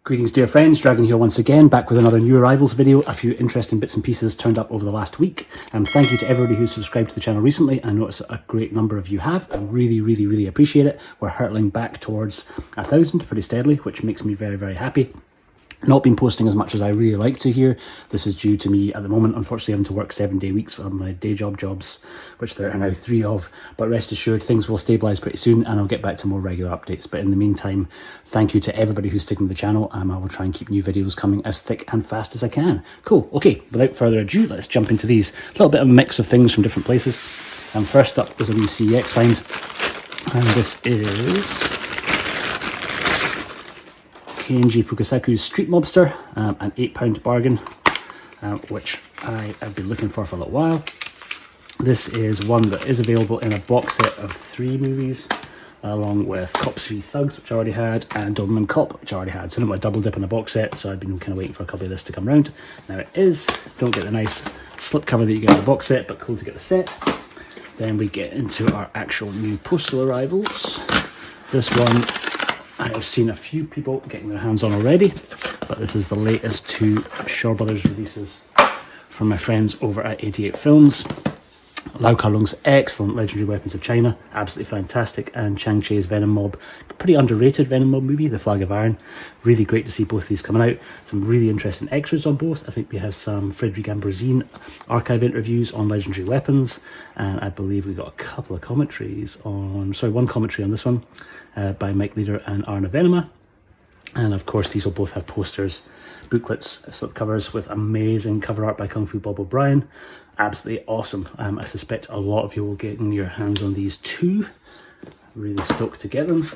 Greetings dear friends, Dragon here once again, back with another new arrivals video. A few interesting bits and pieces turned up over the last week. Thank you to everybody who's subscribed to the channel recently. I notice a great number of you have. I really appreciate it. We're hurtling back towards 1,000 pretty steadily, which makes me very happy. Not been posting as much as I really like to here. This is due to me at the moment, unfortunately, having to work 7-day weeks for my day jobs, which there are now 3 of. But rest assured, things will stabilise pretty soon and I'll get back to more regular updates. But in the meantime, thank you to everybody who's sticking to the channel. I will try and keep new videos coming as thick and fast as I can. Cool. Okay, without further ado, let's jump into these. A little bit of a mix of things from different places. First up was a wee CEX find. And this is Kenji Fukasaku's Street Mobster, an £8 bargain, which I have been looking for a little while. This is one that is available in a box set of 3 movies, along with Cops v Thugs, which I already had, and Doberman Cop, which I already had. So I didn't want to double dip in a box set, so I've been kind of waiting for a copy of this to come round. Now it is, don't get the nice slip cover that you get in the box set, but cool to get the set. Then we get into our actual new postal arrivals. This one I have seen a few people getting their hands on already, but this is the latest 2 Shaw Brothers releases from my friends over at 88 Films. Lau Kar-leung's excellent Legendary Weapons of China, absolutely fantastic, and Chang Cheh's Venom Mob, pretty underrated Venom Mob movie, The Flag of Iron. Really great to see both these coming out. Some really interesting extras on both. I think we have some Frederic Ambrosine archive interviews on Legendary Weapons, and I believe we got a couple of commentaries on, one commentary on this one by Mike Leader and Arna Venema. And of course these will both have posters, booklets, slipcovers with amazing cover art by Kung Fu Bob O'Brien. Absolutely awesome. I suspect a lot of you will get your hands on these too. Really stoked to get them.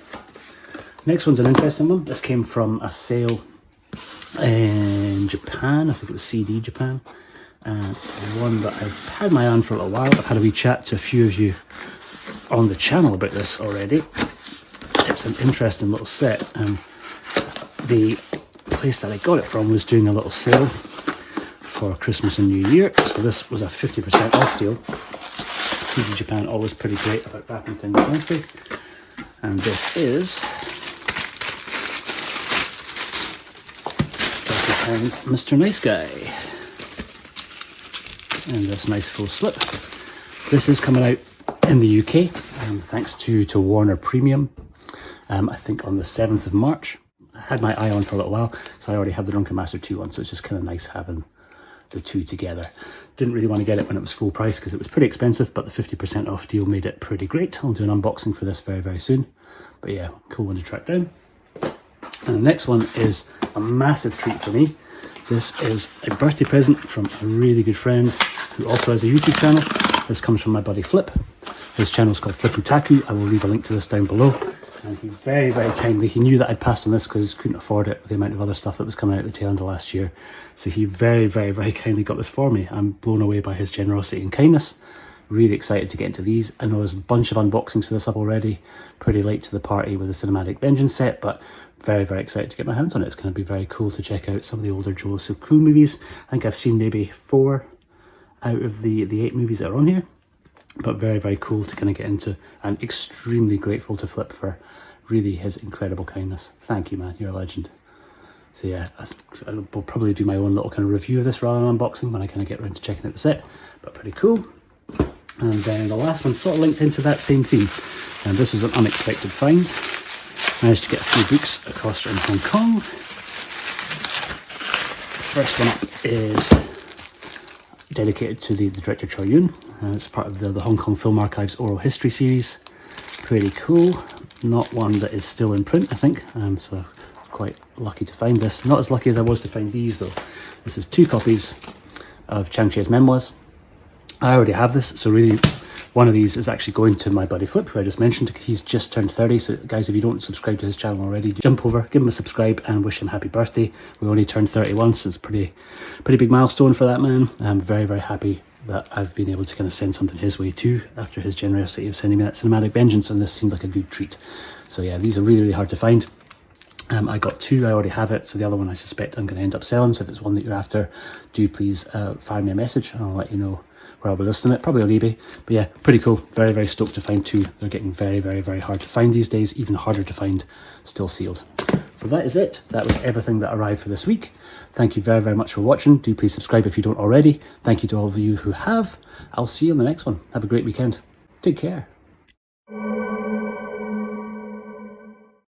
Next one's an interesting one. This came from a sale in Japan. I think it was CD Japan. And one that I've had my eye on for a little while. I've had a wee chat to a few of you on the channel about this already. It's an interesting little set. The place that I got it from was doing a little sale for Christmas and New Year, so this was a 50% off deal. CD Japan always pretty great about wrapping things nicely. And this is £30 Mr. Nice Guy. And this nice full slip. This is coming out in the UK, thanks to Warner Premium, I think on the 7th of March. I had my eye on for a little while, so I already have the Drunken Master 2 one, so it's just kind of nice having the 2 together. Didn't really want to get it when it was full price because it was pretty expensive, but the 50% off deal made it pretty great. I'll do an unboxing for this very soon. But yeah, cool one to track down. And the next one is a massive treat for me. This is a birthday present from a really good friend who also has a YouTube channel. This comes from my buddy Flip. His channel is called Pt2. I will leave a link to this down below. And he very kindly, he knew that I'd passed on this because he couldn't afford it with the amount of other stuff that was coming out at the tail end of last year. So he very kindly got this for me. I'm blown away by his generosity and kindness. Really excited to get into these. I know there's a bunch of unboxings to this up already. Pretty late to the party with the Cinematic Vengeance set, but very excited to get my hands on it. It's going to be very cool to check out some of the older Joe Suku movies. I think I've seen maybe 4 out of the 8 movies that are on here. But very cool to kind of get into, and extremely grateful to Flip for really his incredible kindness. Thank you, man, you're a legend. So yeah, I will probably do my own little kind of review of this rather than unboxing when I kind of get around to checking out the set, but pretty cool. And then the last one sort of linked into that same theme, and this was an unexpected find. Managed to get a few books across in Hong Kong. First one up is dedicated to the director Choi Yun. It's part of the Hong Kong Film Archive's Oral History series. Pretty cool. Not one that is still in print, I think. So quite lucky to find this. Not as lucky as I was to find these though. This is 2 copies of Chang Cheh's memoirs. I already have this, so really one of these is actually going to my buddy Flip, who I just mentioned. He's just turned 30, so guys, if you don't subscribe to his channel already, jump over, give him a subscribe and wish him happy birthday. We only turned 31, so it's a pretty big milestone for that man. I'm very happy that I've been able to kind of send something his way too, after his generosity of sending me that Cinematic Vengeance, and this seemed like a good treat. So yeah, these are really hard to find. I got 2, I already have it, so the other one I suspect I'm going to end up selling. So if it's one that you're after, do please fire me a message and I'll let you know where I'll be listing it, probably on eBay. But yeah, pretty cool. Very stoked to find 2. They're getting very hard to find these days, even harder to find still sealed. So that is it. That was everything that arrived for this week. Thank you very, very much for watching. Do please subscribe if you don't already. Thank you to all of you who have. I'll see you in the next one. Have a great weekend. Take care.